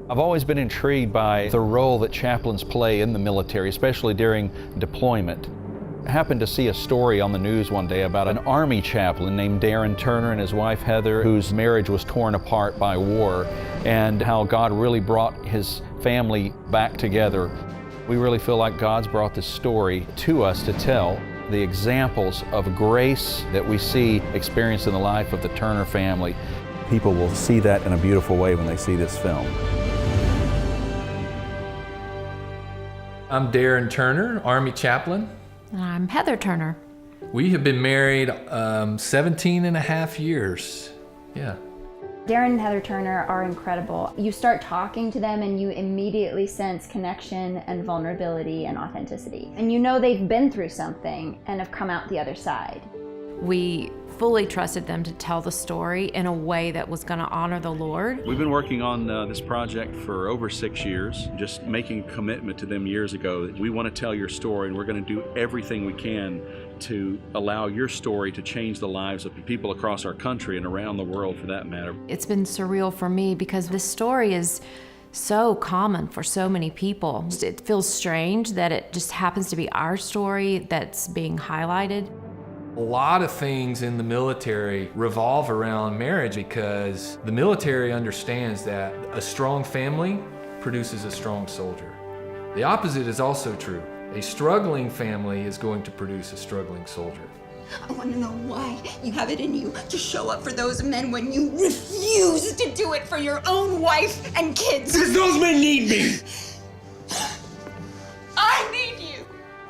I've always been intrigued by the role that chaplains play in the military, especially during deployment. I happened to see a story on the news one day about an Army chaplain named Darren Turner and his wife Heather, whose marriage was torn apart by war, and how God really brought his family back together. We really feel like God's brought this story to us to tell the examples of grace that we see experienced in the life of the Turner family. People will see that in a beautiful way when they see this film. I'm Darren Turner, Army Chaplain. And I'm Heather Turner. We have been married 17 and a half years. Yeah. Darren and Heather Turner are incredible. You start talking to them and you immediately sense connection and vulnerability and authenticity. And you know they've been through something and have come out the other side. We fully trusted them to tell the story in a way that was going to honor the Lord. We've been working on this project for over 6 years, just making a commitment to them years ago that we want to tell your story, and we're going to do everything we can to allow your story to change the lives of people across our country and around the world for that matter. It's been surreal for me because this story is so common for so many people. It feels strange that it just happens to be our story that's being highlighted. A lot of things in the military revolve around marriage because the military understands that a strong family produces a strong soldier. The opposite is also true. A struggling family is going to produce a struggling soldier. I want to know why you have it in you to show up for those men when you refuse to do it for your own wife and kids. Because those men need me. I need you.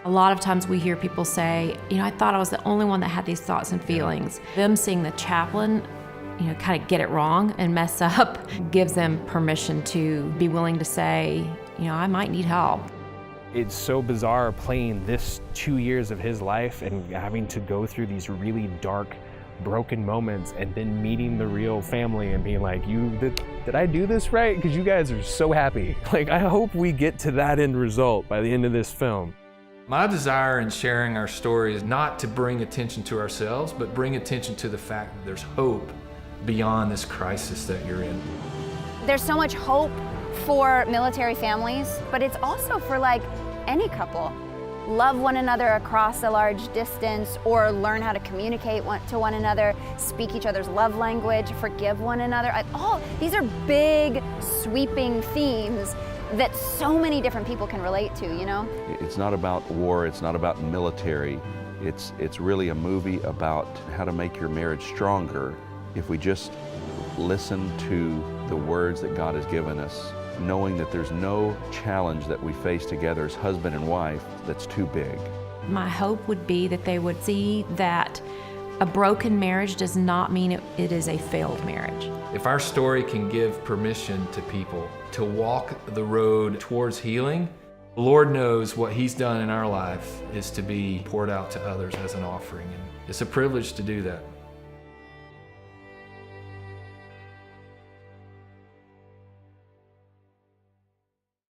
A lot of times we hear people say, I thought I was the only one that had these thoughts and feelings. Them seeing the chaplain, kind of get it wrong and mess up gives them permission to be willing to say, I might need help. It's so bizarre playing this 2 years of his life and having to go through these really dark, broken moments and then meeting the real family and being like, did I do this right? Because you guys are so happy. I hope we get to that end result by the end of this film. My desire in sharing our story is not to bring attention to ourselves, but bring attention to the fact that there's hope beyond this crisis that you're in. There's so much hope for military families, but it's also for any couple. Love one another across a large distance, or learn how to communicate to one another, speak each other's love language, forgive one another. These are big, sweeping themes that so many different people can relate to, It's not about war, it's not about military. It's really a movie about how to make your marriage stronger if we just listen to the words that God has given us, knowing that there's no challenge that we face together as husband and wife that's too big. My hope would be that they would see that a broken marriage does not mean it is a failed marriage. If our story can give permission to people to walk the road towards healing, the Lord knows what He's done in our life is to be poured out to others as an offering. And it's a privilege to do that.